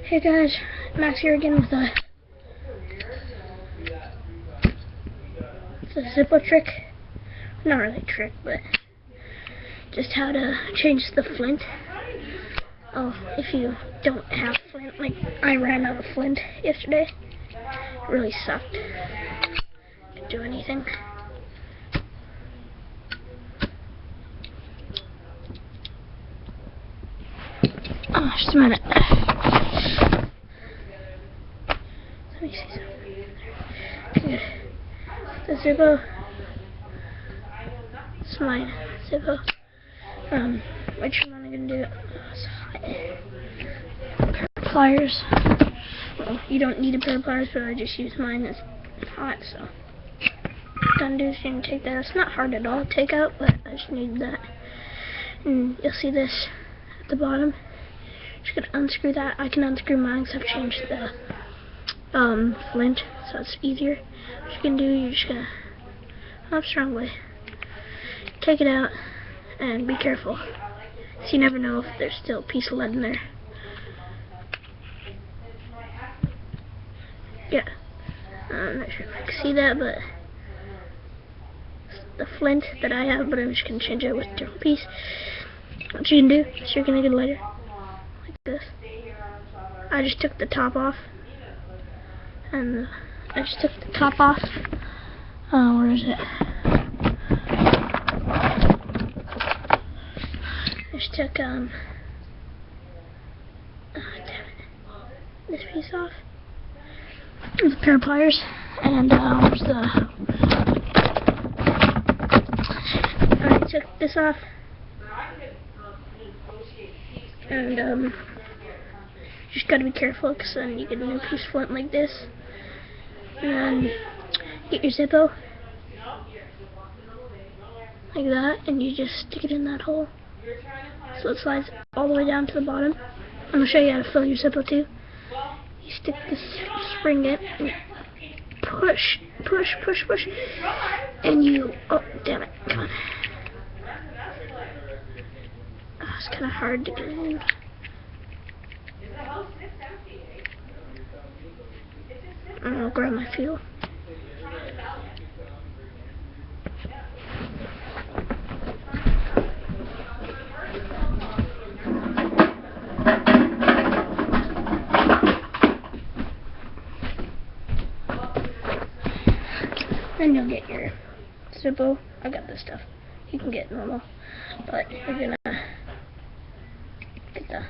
Hey guys, Max here again with a zippo trick. Not really a trick, but just how to change the flint. Oh, if you don't have flint, like I ran out of flint yesterday. It really sucked. Didn't do anything. Oh, just a minute. Let me see something. Good. The zippo. It's mine. Zippo. Which one am I gonna do? It's hot. Pair of pliers. Well, you don't need a pair of pliers, but I just use mine. It's hot, so. What I'm gonna do is you can take that. It's not hard at all to take out, but I just need that. And you'll see this at the bottom. Just gonna unscrew that. I can unscrew mine because I've changed the flint, so it's easier. What you can do, you're just gonna, not strongly, take it out and be careful. So you never know if there's still a piece of lead in there. Yeah, I'm not sure if I can see that, but it's the flint that I have, but I'm just gonna change it with a different piece. What you can do is you're gonna get a lighter like this. I just took the top off. And I just took the top off. Where is it? I just took damn it, this piece off. With a pair of pliers. And where's the? I took this off. And just gotta be careful, because then you get a new piece of flint like this. And then get your zippo like that, and you just stick it in that hole so it slides all the way down to the bottom. I'm gonna show you how to fill your zippo too. You stick this spring in, and push, push, push, push, and you, oh damn it, come on. Oh, it's kind of hard to get in. I'll grab my fuel. Then you'll get your zippo. I got this stuff. You can get normal, but you're gonna get the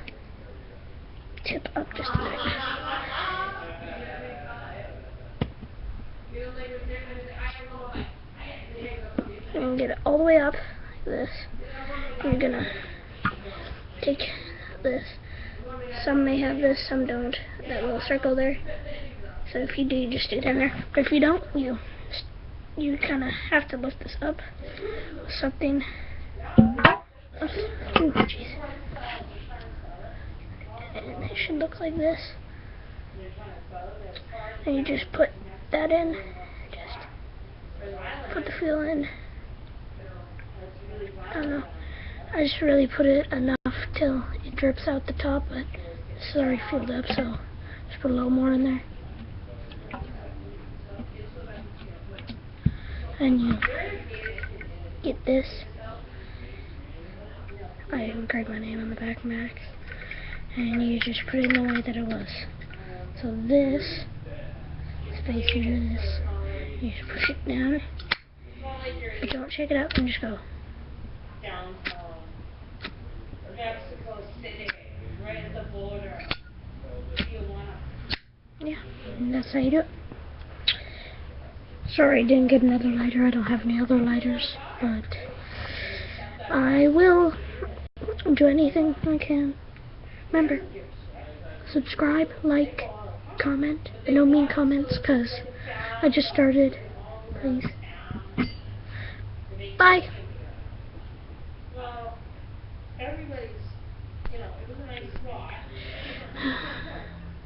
tip up just a bit. And get it all the way up like this. And you're gonna take this. Some may have this, some don't. That little circle there. So if you do, you just stick it in there. But if you don't, you kind of have to lift this up with something. Oh, jeez. And it should look like this. And you just put that in. Just put the fuel in. I don't know. I just really put it enough till it drips out the top, but it's already filled up, so just put a little more in there. And you get this. I engraved my name on the back, Max. And you just put it in the way that it was. So this is facing this. You just push it down. But don't shake it up and just go. Yeah, and that's how you do it. Sorry I didn't get another lighter. I don't have any other lighters, but I will do anything I can. Remember, subscribe, like, comment. No mean comments, because I just started. Please. Bye. Well, everybody's, it was a nice spot.